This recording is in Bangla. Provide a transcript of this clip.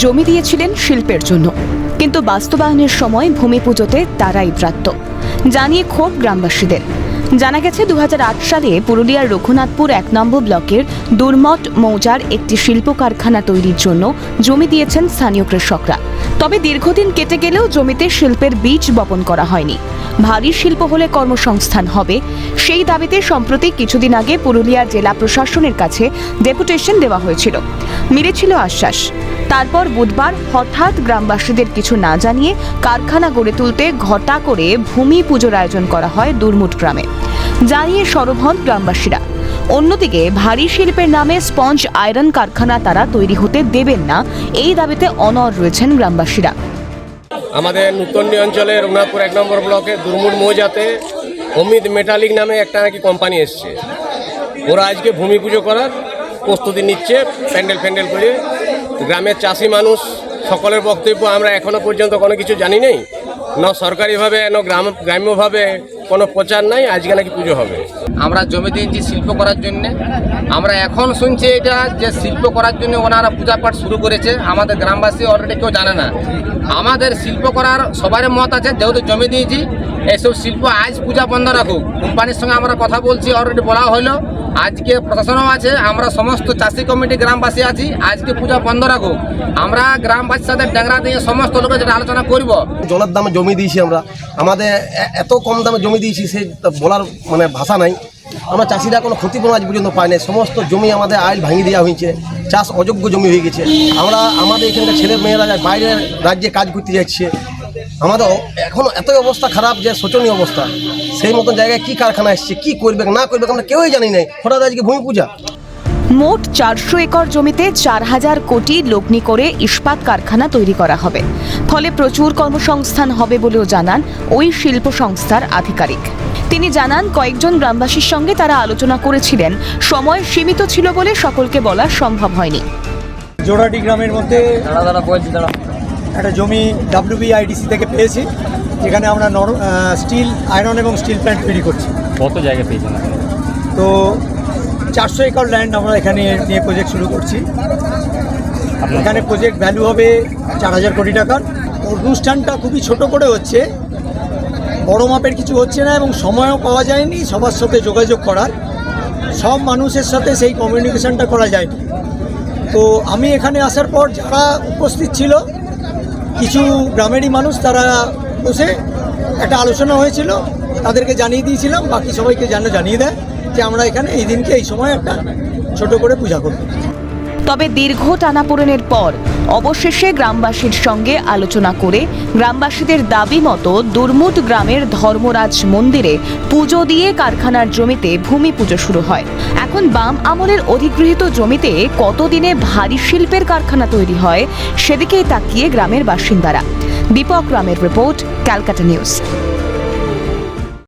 জমি দিয়েছিলেন শিল্পের জন্য, কিন্তু বাস্তবায়নের সময় ভূমি পুজোতে তারাই ব্রাত্য, জানিয়ে ক্ষোভ গ্রামবাসীদের। জানা গেছে 2008 সালে পুরুলিয়ার রঘুনাথপুর 1 নম্বর ব্লকের দুর্মট মৌজার একটি শিল্প কারখানা তৈরির জন্য জমি দিয়েছেন স্থানীয় কৃষকরা। তবে দীর্ঘদিন কেটে গেলেও জমিতে শিল্পের বীজ বপন করা হয়নি। ভারী শিল্প হলে কর্মসংস্থান হবে, সেই দাবিতে সম্প্রতি কিছুদিন আগে পুরুলিয়া জেলা প্রশাসনের কাছে ডেপুটেশন দেওয়া হয়েছিল, মিলেছিল আশ্বাস। তারপর বুধবার হঠাৎ গ্রামবাসীদের কিছু না জানিয়ে কারখানা গড়ে তুলতে ঘটা করে ভূমি পুজোর আয়োজন করা হয় দুর্মুট গ্রামে, জানিয়ে সরব হন গ্রামবাসীরা। অন্যদিকে ভারী শিল্পের নামে স্পঞ্জ আয়রন কারখানা তারা তৈরি হতে দেবেন না, এই দাবিতে অনড় রয়েছেন গ্রামবাসীরা। আমাদের নূতনী অঞ্চলের রঘুনাথপুর 1 নম্বর ব্লকে দুর্মুট মৌজাতে অমিত মেটালিক নামে একটা নাকি কোম্পানি এসছে। ওরা আজকে ভূমি পুজো করার প্রস্তুতি নিচ্ছে প্যান্ডেল করে। গ্রামের চাষি মানুষ সকলের বক্তব্য, আমরা এখনো পর্যন্ত কোনো কিছু জানি নেই, না সরকারিভাবে না গ্রাম্যভাবে কোনো প্রচার নাই, আজকে নাকি পুজো হবে। আমরা জমি দিয়েছি শিল্প করার জন্য। আমরা এখন শুনছি এটা যে শিল্প করার জন্য ওনারা পূজা পাঠ শুরু করেছে। আমাদের গ্রামবাসী অলরেডি কেউ জানে না। আমাদের শিল্প করার সবারই মত আছে, যেহেতু জমি দিয়েছি এইসব শিল্প আজ পূজা বন্ধ রাখুক। কোম্পানির সঙ্গে আমরা কথা বলছি, অলরেডি বলা হলো, আজকে প্রশাসনও আছে, আমরা সমস্ত চাষি কমিটি গ্রামবাসী আছি, আজকে পূজা বন্ধ রাখুক। আমরা গ্রামবাসীর সাথে ড্যাংরা দিয়ে সমস্ত লোকের যেটা আলোচনা করব। জলের দামে জমি দিয়েছি আমরা, আমাদের এত কম দামে জমি দিয়েছি সে বলার ভাষা নাই। আমরা চাষিরা কোনো ক্ষতিপূরণ আজ পর্যন্ত পাই নাই। সমস্ত জমি আমাদের আইল ভাঙিয়ে দেওয়া হয়েছে, চাষ অযোগ্য জমি হয়ে গেছে। আমাদের এখানকার ছেলে মেয়েরা বাইরের রাজ্যে কাজ করতে যাচ্ছে। আমাদের এখন এতই অবস্থা খারাপ যে শোচনীয় অবস্থা। সেই মতন জায়গায় কি কারখানা এসছে, কি করবে না করবে আমরা কেউই জানি নাই। হঠাৎ আজকে ভূমি পূজা। মোট 400 একর জমিতে 4000 কোটি লগ্নি করে ইস্পাত কারখানা তৈরি করা হবে, ফলে প্রচুর কর্মসংস্থান হবে বলেও জানান ওই শিল্প সংস্থার আধিকারিক। তিনি জানান, কয়েকজন গ্রামবাসীর সঙ্গে তারা আলোচনা করেছিলেন, সময় সীমিত ছিল বলে সকলকে বলা সম্ভব হয়নি। জোড়াটি গ্রামের মধ্যে একটা জমি WBIDC থেকে পেয়েছি, যেখানে আমরা স্টিল আয়রন এবং স্টিল প্ল্যান্ট তৈরি করছি। কত জায়গা পেয়েছেন? তো 400 একর ল্যান্ড আমরা এখানে নিয়ে প্রজেক্ট শুরু করছি। এখানে প্রজেক্ট ভ্যালু হবে 4000 কোটি টাকার। অনুষ্ঠানটা খুবই ছোট করে হচ্ছে, বড় মাপের কিছু হচ্ছে না, এবং সময়ও পাওয়া যায়নি সবার সাথে যোগাযোগ করার। সব মানুষের সাথে সেই কমিউনিকেশনটা করা যায়নি। তো আমি এখানে আসার পর যারা উপস্থিত ছিল, কিছু গ্রামেরই মানুষ, তারা বসে একটা আলোচনা হয়েছিল, তাদেরকে জানিয়ে দিয়েছিলাম, বাকি সবাইকে জানিয়ে দেয় যে আমরা এখানে এই দিনকে এই সময় একটা ছোট করে পূজা করব। তবে দীর্ঘ টানাপোড়েনের পর অবশেষে গ্রামবাসীর সঙ্গে আলোচনা করে গ্রামবাসীদের দাবি মতো দুর্মুট গ্রামের ধর্মরাজ মন্দিরে পুজো দিয়ে কারখানার জমিতে ভূমি পুজো শুরু হয়। এখন বাম আমলের অধিগৃহীত জমিতে কতদিনে ভারী শিল্পের কারখানা তৈরি হয়, সেদিকেই তাকিয়ে গ্রামের বাসিন্দারা। দীপক রামের রিপোর্ট, ক্যালকাটা নিউজ।